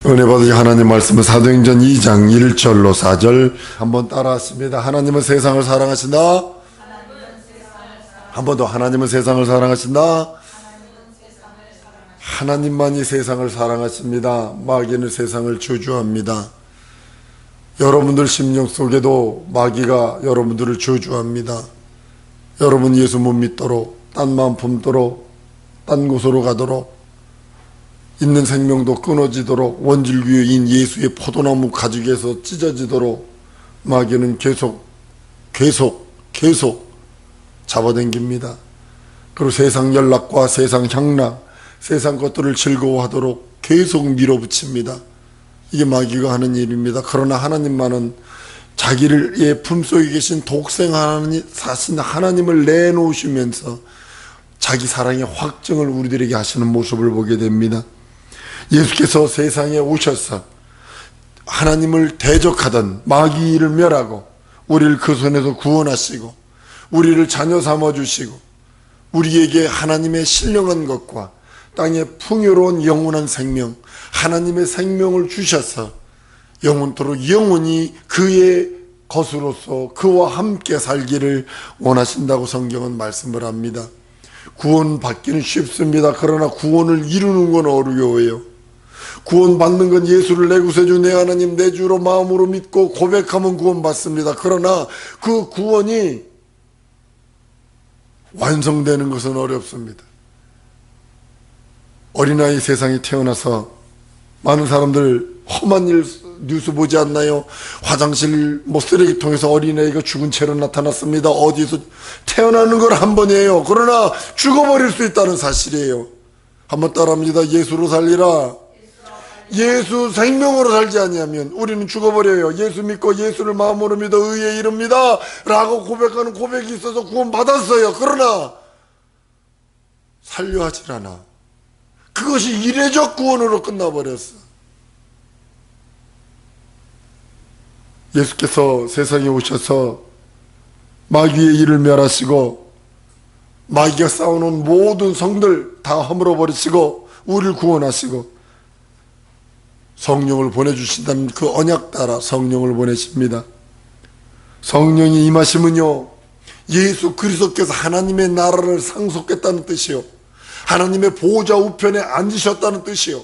은혜 받으신 하나님 말씀은 사도행전 2장 1절로 4절 한번 따라하십니다. 하나님은 세상을 사랑하신다. 한 번 더. 하나님은 세상을 사랑하신다. 하나님만이 세상을 사랑하십니다. 마귀는 세상을 저주합니다. 여러분들 심령 속에도 마귀가 여러분들을 저주합니다. 여러분 예수 못 믿도록, 딴 마음 품도록, 딴 곳으로 가도록, 있는 생명도 끊어지도록, 원줄기인 예수의 포도나무 가죽에서 찢어지도록 마귀는 계속 잡아당깁니다. 그리고 세상 연락과 세상 향락, 세상 것들을 즐거워하도록 계속 밀어붙입니다. 이게 마귀가 하는 일입니다. 그러나 하나님만은 자기의 품속에 계신 독생 하나님, 사신 하나님을 내놓으시면서 자기 사랑의 확증을 우리들에게 하시는 모습을 보게 됩니다. 예수께서 세상에 오셔서 하나님을 대적하던 마귀를 멸하고 우리를 그 손에서 구원하시고 우리를 자녀 삼아주시고 우리에게 하나님의 신령한 것과 땅의 풍요로운 영원한 생명, 하나님의 생명을 주셔서 영원토록 영원히 그의 것으로서 그와 함께 살기를 원하신다고 성경은 말씀을 합니다. 구원받기는 쉽습니다. 그러나 구원을 이루는 건 어려워요. 구원받는 건 예수를 내 구세주 내 하나님 내 주로 마음으로 믿고 고백하면 구원받습니다. 그러나 그 구원이 완성되는 것은 어렵습니다. 어린아이 세상에 태어나서 많은 사람들 험한 일 뉴스 보지 않나요? 화장실 쓰레기통에서 어린아이가 죽은 채로 나타났습니다. 어디서 태어나는 건 한 번이에요. 그러나 죽어버릴 수 있다는 사실이에요. 한번 따라합니다. 예수로 살리라. 예수 생명으로 살지 아니하면 우리는 죽어버려요. 예수 믿고 예수를 마음으로 믿어 의에 이릅니다 라고 고백하는 고백이 있어서 구원받았어요. 그러나 살려 하질 않아. 그것이 이례적 구원으로 끝나버렸어. 예수께서 세상에 오셔서 마귀의 일을 멸하시고 마귀가 쌓아놓은 모든 성들 다 허물어버리시고 우리를 구원하시고 성령을 보내주신다는 그 언약 따라 성령을 보내십니다. 성령이 임하시면요, 예수 그리스도께서 하나님의 나라를 상속했다는 뜻이요, 하나님의 보좌 우편에 앉으셨다는 뜻이요,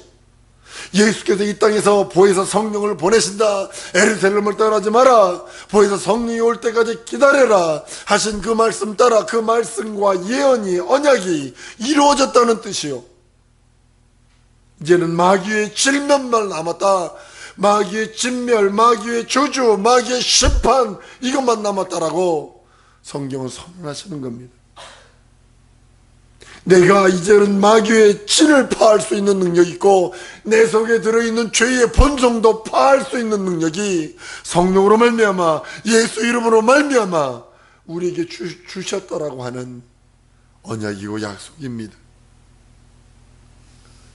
예수께서 이 땅에서 보혜사 성령을 보내신다, 에르살렘을 떠나지 마라, 보혜사 성령이 올 때까지 기다려라 하신 그 말씀 따라 그 말씀과 예언이, 언약이 이루어졌다는 뜻이요, 이제는 마귀의 질면만 남았다, 마귀의 진멸, 마귀의 저주, 마귀의 심판, 이것만 남았다라고 성경은 선언하시는 겁니다. 내가 이제는 마귀의 진을 파할 수 있는 능력이 있고 내 속에 들어있는 죄의 본성도 파할 수 있는 능력이 성령으로 말미암아 예수 이름으로 말미암아 우리에게 주셨다라고 하는 언약이고 약속입니다.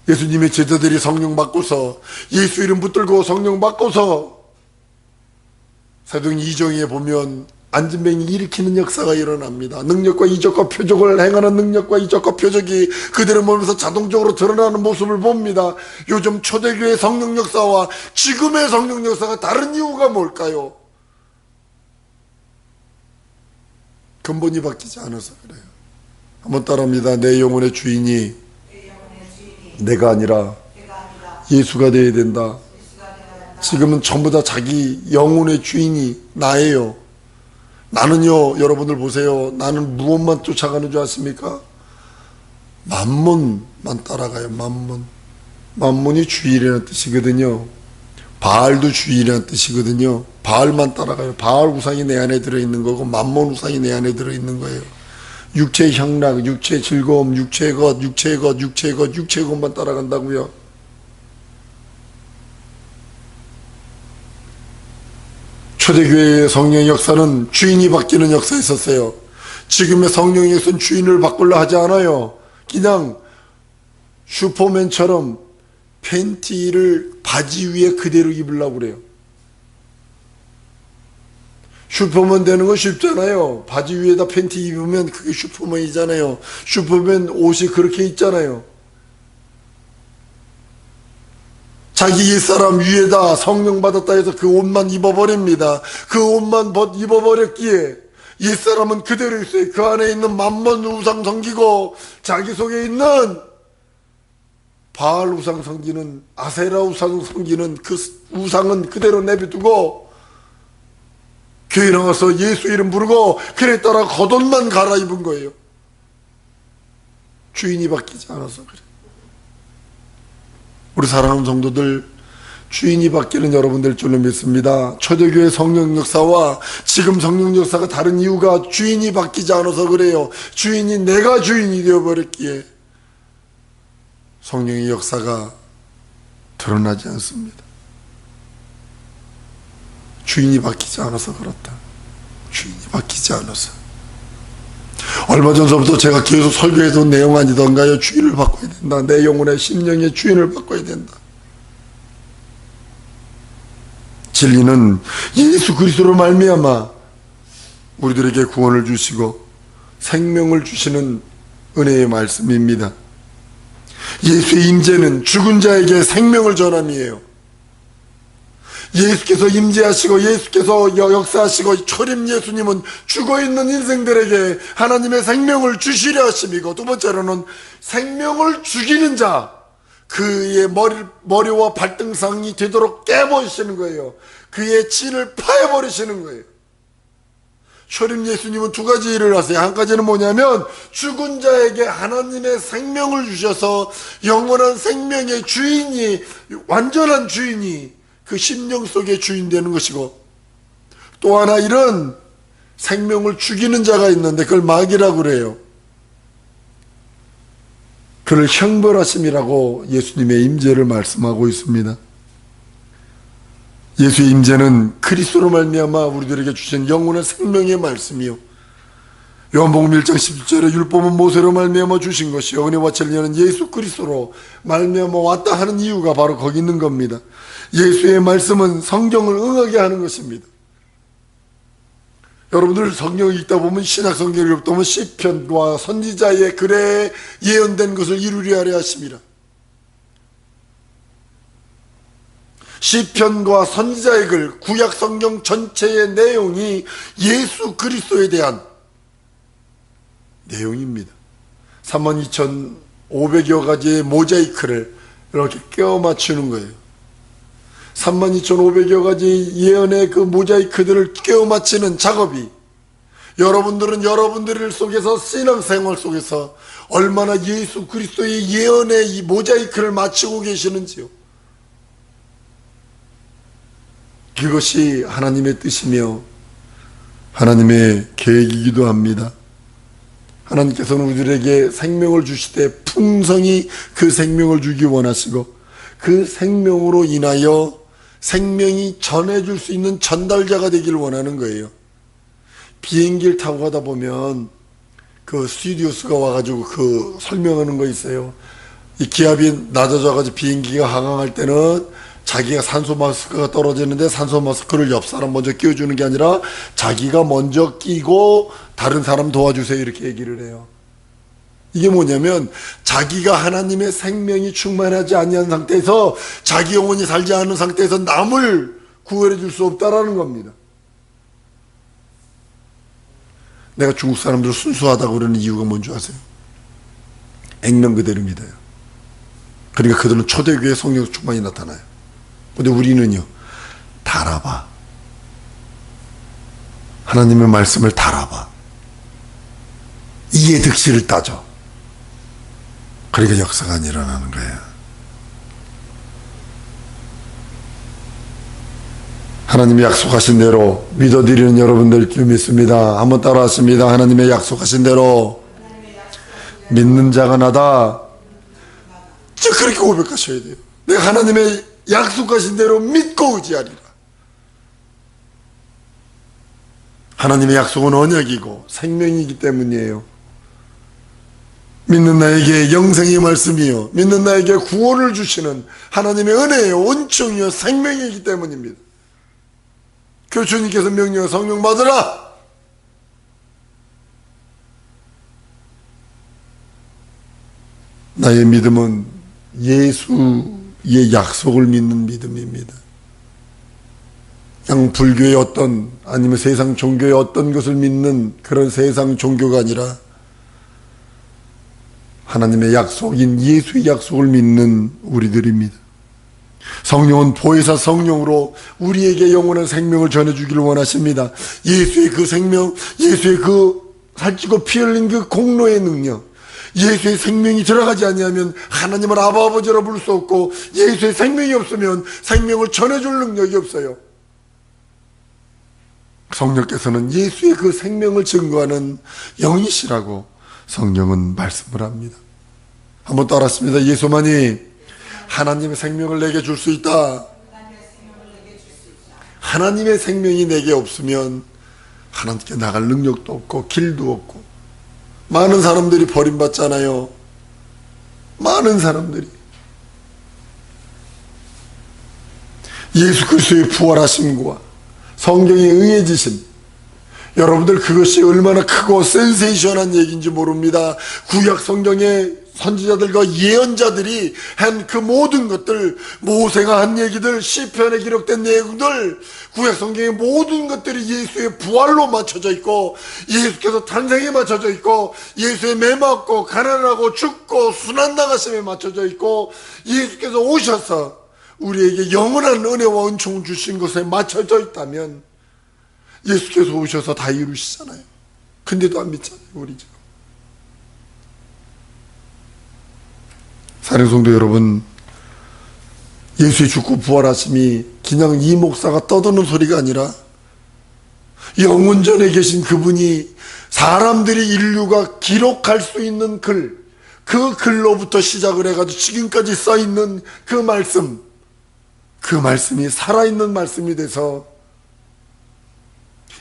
예수님의 제자들이 성령 받고서 예수 이름 붙들고 성령 받고서 사도행 2장에 보면 안진뱅이 일으키는 역사가 일어납니다. 능력과 이적과 표적을 행하는 능력과 이적과 표적이 그들의 몸에서 자동적으로 드러나는 모습을 봅니다. 요즘 초대교회 성령 역사와 지금의 성령 역사가 다른 이유가 뭘까요? 근본이 바뀌지 않아서 그래요. 한번 따라합니다. 내 영혼의 주인이 내가 아니라 예수가 되어야 된다. 지금은 전부 다 자기 영혼의 주인이 나예요. 나는요, 여러분들 보세요. 나는 무엇만 쫓아가는 줄 아십니까? 만몬만 따라가요. 만몬이 주일이라는 뜻이거든요. 바알도 주일이라는 뜻이거든요. 바알만 따라가요. 바알 우상이 내 안에 들어있는 거고 만몬 우상이 내 안에 들어있는 거예요. 육체의 향락, 육체의 즐거움, 육체의 것만 따라간다고요. 초대교회의 성령의 역사는 주인이 바뀌는 역사에 있었어요. 지금의 성령의 역사는 주인을 바꾸려 하지 않아요. 그냥 슈퍼맨처럼 팬티를 바지 위에 그대로 입으려고 그래요. 슈퍼맨 되는 건 쉽잖아요. 바지 위에다 팬티 입으면 그게 슈퍼맨이잖아요. 슈퍼맨 옷이 그렇게 있잖아요. 자기 옛사람 위에다 성령 받았다 해서 그 옷만 입어버립니다. 그 옷만 입어버렸기에 옛사람은 그대로 있어요. 그 안에 있는 만번 우상 섬기고 자기 속에 있는 바알 우상 섬기는, 아세라 우상 섬기는 그 우상은 그대로 내비두고 교회 나가서 예수 이름 부르고 그에 따라 겉옷만 갈아입은 거예요. 주인이 바뀌지 않아서 그래. 우리 사랑하는 성도들, 주인이 바뀌는 여러분들 줄로 믿습니다. 초대교회 성령 역사와 지금 성령 역사가 다른 이유가 주인이 바뀌지 않아서 그래요. 주인이 내가 주인이 되어버렸기에 성령의 역사가 드러나지 않습니다. 주인이 바뀌지 않아서 그렇다. 주인이 바뀌지 않아서. 얼마 전서부터 제가 계속 설교해둔 내용 아니던가요? 주인을 바꿔야 된다. 내 영혼의 심령의 주인을 바꿔야 된다. 진리는 예수 그리스도로 말미암아 우리들에게 구원을 주시고 생명을 주시는 은혜의 말씀입니다. 예수의 임재는 죽은 자에게 생명을 전함이에요. 예수께서 임재하시고 예수께서 역사하시고 초림 예수님은 죽어있는 인생들에게 하나님의 생명을 주시려 하심이고, 두 번째로는 생명을 죽이는 자, 그의 머리와 발등상이 되도록 깨버리시는 거예요. 그의 진을 파해버리시는 거예요. 초림 예수님은 두 가지 일을 하세요. 한 가지는 뭐냐면 죽은 자에게 하나님의 생명을 주셔서 영원한 생명의 주인이, 완전한 주인이 그 심령 속의 주인 되는 것이고, 또 하나 일은 생명을 죽이는 자가 있는데 그걸 마귀라고 그래요. 그를 형벌하심이라고 예수님의 임재를 말씀하고 있습니다. 예수의 임재는 그리스도로 말미암아 우리들에게 주신 영혼의 생명의 말씀이요, 요한복음 1장 17절에 율법은 모세로 말미암아 주신 것이요 은혜와 진리는 예수 그리스도로 말미암아 왔다 하는 이유가 바로 거기 있는 겁니다. 예수의 말씀은 성경을 응하게 하는 것입니다. 여러분들 성경 읽다 보면, 신약 성경을 읽다 보면 시편과 선지자의 글에 예언된 것을 이루려 하려 하십니다. 시편과 선지자의 글, 구약 성경 전체의 내용이 예수 그리스도에 대한 내용입니다. 32,500여 가지의 모자이크를 이렇게 끼워 맞추는 거예요. 32,500여 가지 예언의 그 모자이크들을 끼워 맞추는 작업이, 여러분들은 여러분들 속에서, 신앙생활 속에서 얼마나 예수 그리스도의 예언의 이 모자이크를 맞추고 계시는지요. 그것이 하나님의 뜻이며 하나님의 계획이기도 합니다. 하나님께서는 우리들에게 생명을 주시되 풍성히 그 생명을 주기 원하시고, 그 생명으로 인하여 생명이 전해줄 수 있는 전달자가 되기를 원하는 거예요. 비행기를 타고 가다 보면 그 스튜디오스가 와가지고 그 설명하는 거 있어요. 이 기압이 낮아져가지고 비행기가 하강할 때는 자기가 산소 마스크가 떨어지는데 산소 마스크를 옆 사람 먼저 끼워주는 게 아니라 자기가 먼저 끼고 다른 사람 도와주세요, 이렇게 얘기를 해요. 이게 뭐냐면 자기가 하나님의 생명이 충만하지 아니한 상태에서, 자기 영혼이 살지 않은 상태에서 남을 구원해 줄 수 없다라는 겁니다. 내가 중국 사람들 순수하다고 그러는 이유가 뭔지 아세요? 액면 그대로 믿어요. 그러니까 그들은 초대교회 성령 충만이 나타나요. 근데 우리는요, 달아봐. 하나님의 말씀을 달아봐. 이해 득실을 따져. 그러니까 역사가 안 일어나는 거예요. 하나님이 약속하신 대로 믿어드리는 여러분들 줄 믿습니다. 한번 따라하십니다. 하나님의 약속하신 대로 믿는 자가 나다. 진짜 그렇게 고백하셔야 돼요. 내가 하나님의 약속하신 대로 믿고 의지하리라. 하나님의 약속은 언약이고 생명이기 때문이에요. 믿는 나에게 영생의 말씀이요, 믿는 나에게 구원을 주시는 하나님의 은혜요, 은총이요, 생명이기 때문입니다. 교주님께서 명령한 성령 받으라. 나의 믿음은 예수 약속을 믿는 믿음입니다. 그냥 불교의 어떤 아니면 세상 종교의 어떤 것을 믿는 그런 세상 종교가 아니라 하나님의 약속인 예수의 약속을 믿는 우리들입니다. 성령은 보혜사 성령으로 우리에게 영원한 생명을 전해주기를 원하십니다. 예수의 그 생명, 예수의 그 살찌고 피 흘린 그 공로의 능력, 예수의 생명이 들어가지 아니하면 하나님을 아바 아버지라 부를 수 없고, 예수의 생명이 없으면 생명을 전해줄 능력이 없어요. 성령께서는 예수의 그 생명을 증거하는 영이시라고 성경은 말씀을 합니다. 한번 따라했습니다. 예수만이 하나님의 생명을 내게 줄 수 있다. 하나님의 생명이 내게 없으면 하나님께 나갈 능력도 없고 길도 없고, 많은 사람들이 버림받잖아요. 많은 사람들이 예수 그리스도의 부활하심과 성경에 응해지심, 여러분들 그것이 얼마나 크고 센세이션한 얘기인지 모릅니다. 구약 성경의 선지자들과 예언자들이 한 그 모든 것들, 모세가 한 얘기들, 시편에 기록된 내용들, 구약 성경의 모든 것들이 예수의 부활로 맞춰져 있고, 예수께서 탄생에 맞춰져 있고, 예수의 매맞고 가난하고 죽고 순환 나가심에 맞춰져 있고, 예수께서 오셔서 우리에게 영원한 은혜와 은총을 주신 것에 맞춰져 있다면 예수께서 오셔서 다 이루시잖아요. 근데도 안 믿잖아요, 우리 지금. 사랑성도 여러분, 예수의 죽고 부활하심이 그냥 이 목사가 떠드는 소리가 아니라 영원전에 계신 그분이 사람들이, 인류가 기록할 수 있는 글, 그 글로부터 시작을 해가지고 지금까지 써있는 그 말씀, 그 말씀이 살아있는 말씀이 돼서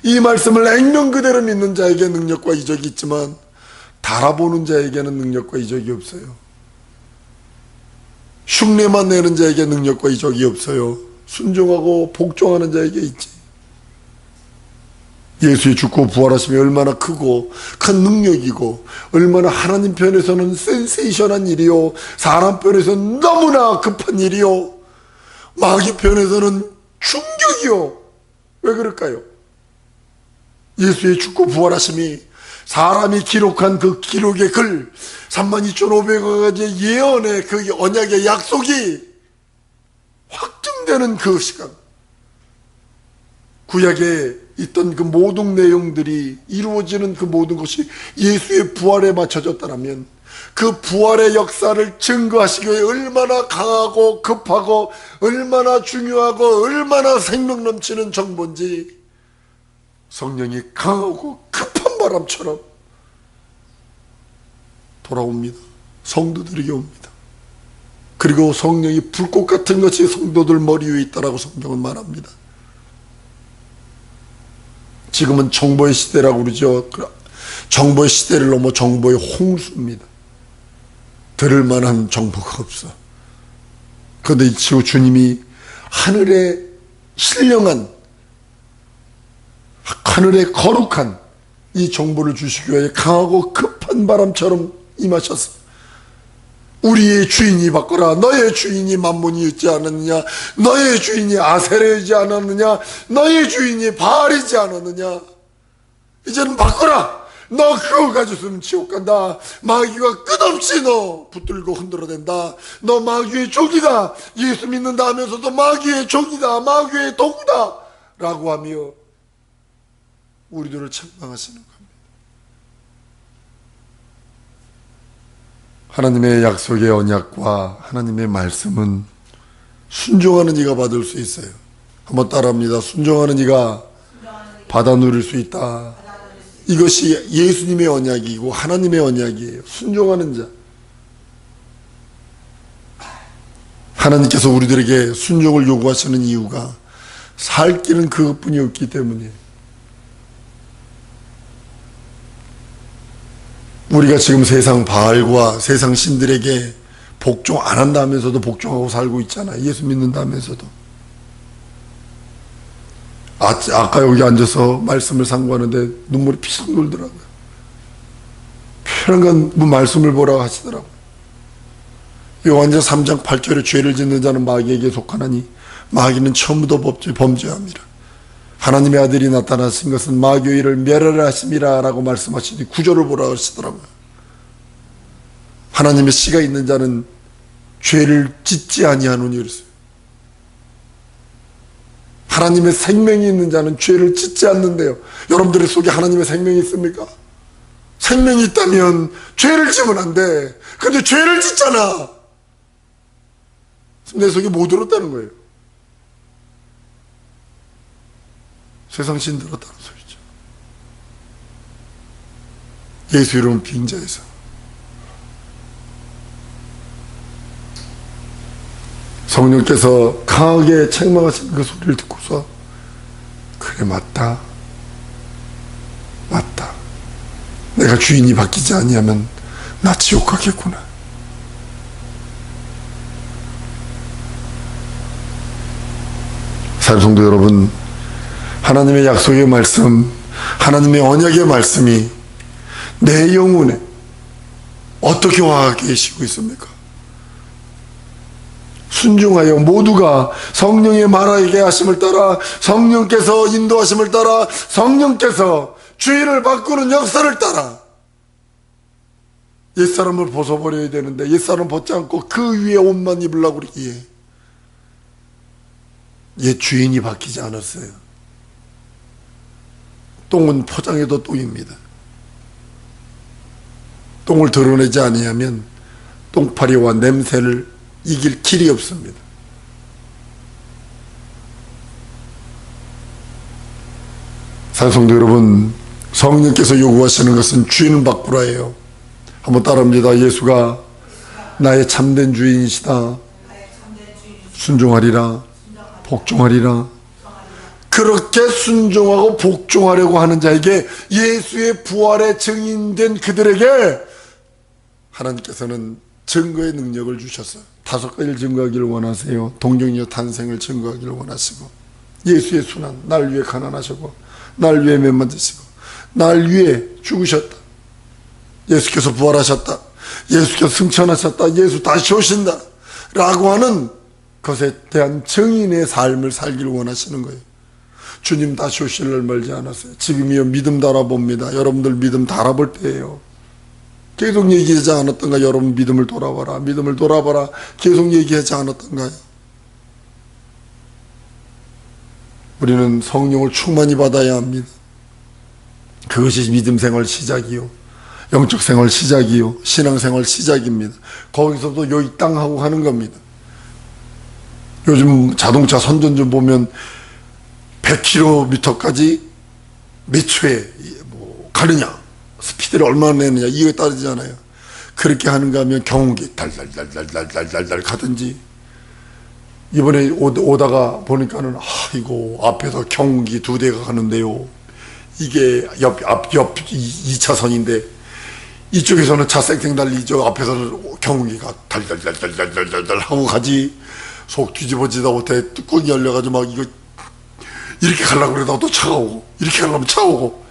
이 말씀을 액면 그대로 믿는 자에게 능력과 이적이 있지만 달아보는 자에게는 능력과 이적이 없어요. 흉내만 내는 자에게 능력과 이적이 없어요. 순종하고 복종하는 자에게 있지. 예수의 죽고 부활하심이 얼마나 크고 큰 능력이고 얼마나 하나님 편에서는 센세이션한 일이요, 사람 편에서는 너무나 급한 일이요, 마귀 편에서는 충격이요. 왜 그럴까요? 예수의 죽고 부활하심이 사람이 기록한 그 기록의 글, 32,500가지의 예언의 그 언약의 약속이 확증되는 그 시간, 구약에 있던 그 모든 내용들이 이루어지는 그 모든 것이 예수의 부활에 맞춰졌다면 그 부활의 역사를 증거하시기 위해 얼마나 강하고 급하고 얼마나 중요하고 얼마나 생명 넘치는 정보인지 성령이 강하고 급한 바람처럼 돌아옵니다. 성도들에게 옵니다. 그리고 성령이 불꽃 같은 것이 성도들 머리 위에 있다라고 성경은 말합니다. 지금은 정보의 시대라고 그러죠. 정보의 시대를 넘어 정보의 홍수입니다. 들을 만한 정보가 없어. 그런데 이 주님이 하늘에 신령한, 하늘에 거룩한 이 정보를 주시기 위해 강하고 급한 바람처럼 임하셔서 우리의 주인이 바꿔라, 너의 주인이 만몬이 있지 않았느냐, 너의 주인이 아세레이지 않았느냐, 너의 주인이 바알이지 않았느냐, 이제는 바꿔라, 너 그거 가졌으면 지옥 간다, 마귀가 끝없이 너 붙들고 흔들어댄다, 너 마귀의 종이다, 예수 믿는다 하면서도 마귀의 종이다, 마귀의 도구다 라고 하며 우리들을 책망하시는 겁니다. 하나님의 약속의 언약과 하나님의 말씀은 순종하는 이가 받을 수 있어요. 한번 따라합니다. 순종하는 이가 받아 누릴 수 있다. 이것이 예수님의 언약이고 하나님의 언약이에요. 순종하는 자. 하나님께서 우리들에게 순종을 요구하시는 이유가 살 길은 그것뿐이 없기 때문이에요. 우리가 지금 세상 바알과 세상 신들에게 복종 안 한다 하면서도 복종하고 살고 있잖아요. 예수 믿는다 하면서도. 아까 여기 앉아서 말씀을 상고하는데 눈물이 피식 돌더라고요. 편한 건 말씀을 보라고 하시더라고요. 요한전 3장 8절에 죄를 짓는 자는 마귀에게 속하나니 마귀는 처음부터 범죄함이라. 하나님의 아들이 나타나신 것은 마귀의 일을 멸하려 하심이라 라고 말씀하시니 구절을 보라 하시더라고요. 하나님의 씨가 있는 자는 죄를 짓지 아니하노니 그랬어요. 하나님의 생명이 있는 자는 죄를 짓지 않는데요. 여러분들의 속에 하나님의 생명이 있습니까? 생명이 있다면 죄를 지면 안 돼. 근데 죄를 짓잖아. 내 속에 못 들었다는 거예요. 세상 신 들었다는 소리죠. 예수 이름 빙자해서 성령께서 강하게 책망하시는 그 소리를 듣고서 그래 맞다. 내가 주인이 바뀌지 아니하면 나 지옥 가겠구나. 사랑하는 성도 여러분, 하나님의 약속의 말씀, 하나님의 언약의 말씀이 내 영혼에 어떻게 와 계시고 있습니까? 순종하여 모두가 성령의 말하게 하심을 따라, 성령께서 인도하심을 따라, 성령께서 죄를 바꾸는 역사를 따라 옛사람을 벗어버려야 되는데 옛사람 벗지 않고 그 위에 옷만 입으려고 그러기에 옛 주인이 바뀌지 않았어요. 똥은 포장해도 똥입니다. 똥을 드러내지 아니하면 똥파리와 냄새를 이길 길이 없습니다. 사랑하는 성도 여러분, 성령께서 요구하시는 것은 주인을 바꾸라예요. 한번 따라합니다. 예수가 나의 참된 주인이시다. 순종하리라. 복종하리라. 그렇게 순종하고 복종하려고 하는 자에게, 예수의 부활의 증인된 그들에게 하나님께서는 증거의 능력을 주셨어요. 5가지를 증거하기를 원하세요. 동정녀 탄생을 증거하기를 원하시고, 예수의 순환, 날 위해 가난하시고, 날 위해 매만지시고, 날 위해 죽으셨다. 예수께서 부활하셨다. 예수께서 승천하셨다. 예수 다시 오신다. 라고 하는 것에 대한 증인의 삶을 살기를 원하시는 거예요. 주님 다시 오실 날 멀지 않았어요. 지금이요 믿음 달아봅니다. 여러분들 믿음 달아볼 때예요. 계속 얘기하지 않았던가? 여러분 믿음을 돌아봐라. 믿음을 돌아봐라. 계속 얘기하지 않았던가요? 우리는 성령을 충만히 받아야 합니다. 그것이 믿음 생활 시작이요, 영적 생활 시작이요, 신앙 생활 시작입니다. 거기서도 여기 땅 하고 가는 겁니다. 요즘 자동차 선전좀 보면 100km까지 몇 초에 가느냐, 스피드를 얼마나 내느냐, 이거에 따르잖아요. 그렇게 하는가 하면 경운기 달달달달달달달 가든지, 이번에 오다가 보니까는 이거 앞에서 경운기 2대가 가는데요. 이게 옆 2차선인데 이쪽에서는 차 쌩쌩 달리죠. 앞에서는 경운기가 달달달달달달달 하고 가지. 속 뒤집어지다 못해 뚜껑이 열려가지고 막 이거 이렇게 가려고 그러다가 또 차가 오고, 이렇게 가려면 차가 오고.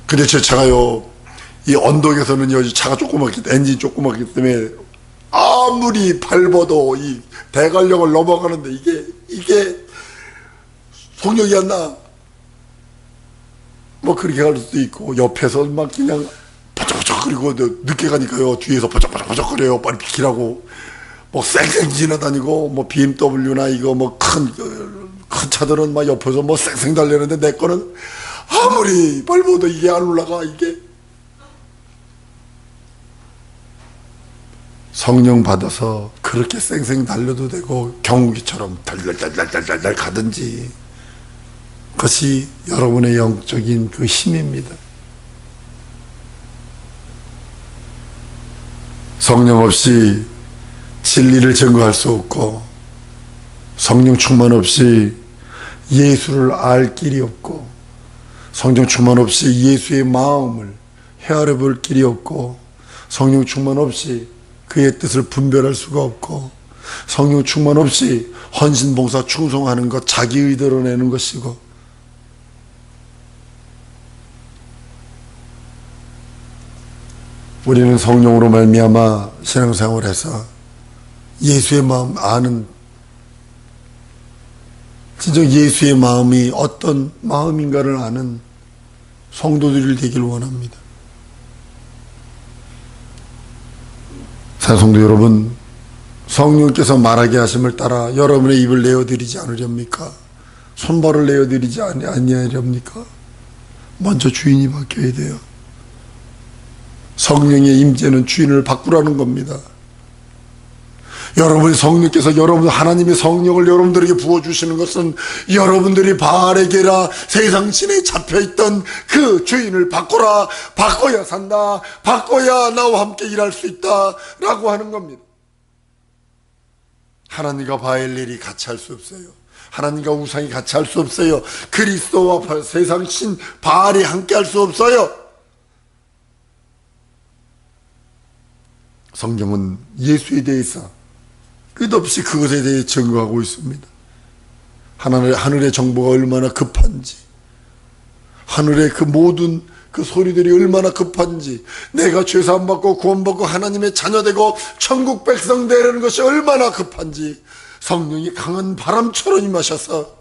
근데 제 차가요, 이 언덕에서는요, 차가 조그맣기, 엔진이 조그맣기 때문에 아무리 밟아도 이 대관령을 넘어가는데 이게 속력이 안 나. 뭐 그렇게 갈 수도 있고, 옆에서 막 그냥 버쩍버쩍거리고, 늦게 가니까요 뒤에서 버쩍버쩍거려요. 빨리 비키라고. 뭐 쌩쌩 지나다니고, 뭐 BMW나 이거 뭐 큰 차들은 막 옆에서 뭐 쌩쌩 달리는데, 내 거는 아무리 밟아도 이게 안 올라가. 이게 성령 받아서 그렇게 쌩쌩 달려도 되고, 경운기처럼 달달달달달달 가든지, 그것이 여러분의 영적인 그 힘입니다. 성령 없이 진리를 증거할 수 없고, 성령 충만 없이 예수를 알 길이 없고, 성령 충만 없이 예수의 마음을 헤아려 볼 길이 없고, 성령 충만 없이 그의 뜻을 분별할 수가 없고, 성령 충만 없이 헌신, 봉사, 충성하는 것, 자기 의대로 내는 것이고, 우리는 성령으로 말미암아 신앙생활에서 예수의 마음 아는, 진정 예수의 마음이 어떤 마음인가를 아는 성도들이 되길 원합니다. 사성도 여러분, 성령께서 말하게 하심을 따라 여러분의 입을 내어드리지 않으렵니까? 손발을 내어드리지 아니하렵니까? 먼저 주인이 바뀌어야 돼요. 성령의 임재는 주인을 바꾸라는 겁니다. 여러분의 성령께서 하나님의 성령을 여러분들에게 부어주시는 것은 여러분들이 바알에게라 세상 신에 잡혀있던 그 주인을 바꿔라, 바꿔야 산다, 바꿔야 나와 함께 일할 수 있다 라고 하는 겁니다. 하나님과 바알이 같이 할 수 없어요. 하나님과 우상이 같이 할 수 없어요. 그리스도와 세상 신 바알이 함께 할 수 없어요. 성경은 예수에 대해서 끝없이 그것에 대해 증거하고 있습니다. 하늘의 정보가 얼마나 급한지, 하늘의 그 모든 그 소리들이 얼마나 급한지, 내가 죄사함 받고 구원받고 하나님의 자녀되고 천국 백성 되려는 것이 얼마나 급한지 성령이 강한 바람처럼 임하셔서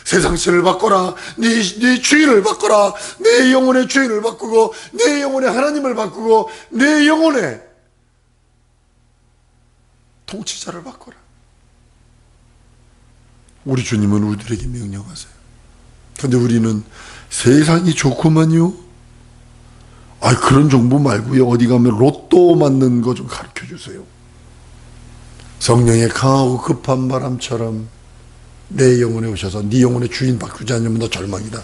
세상 신을 바꿔라, 네 주인을 바꿔라, 내 영혼의 주인을 바꾸고 내 영혼의 하나님을 바꾸고 내 영혼의 통치자를 바꿔라. 우리 주님은 우리들에게 명령하세요. 그런데 우리는 세상이 좋구만요. 그런 정보 말고요. 어디 가면 로또 맞는 거 좀 가르쳐 주세요. 성령의 강하고 급한 바람처럼 내 영혼에 오셔서 네 영혼의 주인 바꾸지 않으면 너 절망이다,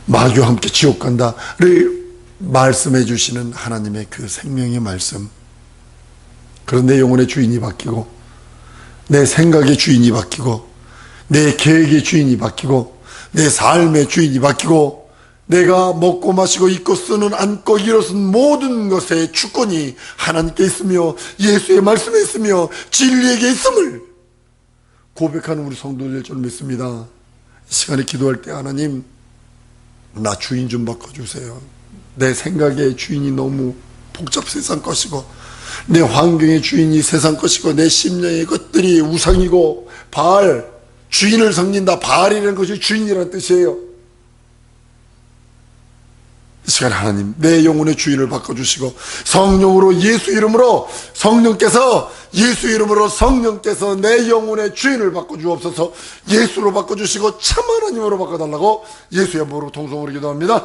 마귀와 함께 지옥 간다를 말씀해 주시는 하나님의 그 생명의 말씀. 그런 내 영혼의 주인이 바뀌고 내 생각의 주인이 바뀌고 내 계획의 주인이 바뀌고 내 삶의 주인이 바뀌고 내가 먹고 마시고 입고 쓰는 앉고 일어선 모든 것의 주권이 하나님께 있으며 예수의 말씀에 있으며 진리에게 있음을 고백하는 우리 성도들 될 줄 믿습니다. 이 시간에 기도할 때 하나님, 나 주인 좀 바꿔주세요. 내 생각의 주인이 너무 복잡 세상 것이고 내 환경의 주인이 세상 것이고 내 심령의 것들이 우상이고 바알, 주인을 섬긴다. 바알이라는 것이 주인이라는 뜻이에요. 이 시간 하나님, 내 영혼의 주인을 바꿔주시고 성령으로 예수 이름으로 성령께서 내 영혼의 주인을 바꿔주옵소서. 예수로 바꿔주시고 참 하나님으로 바꿔달라고 예수의 이름으로 통성으로 기도합니다.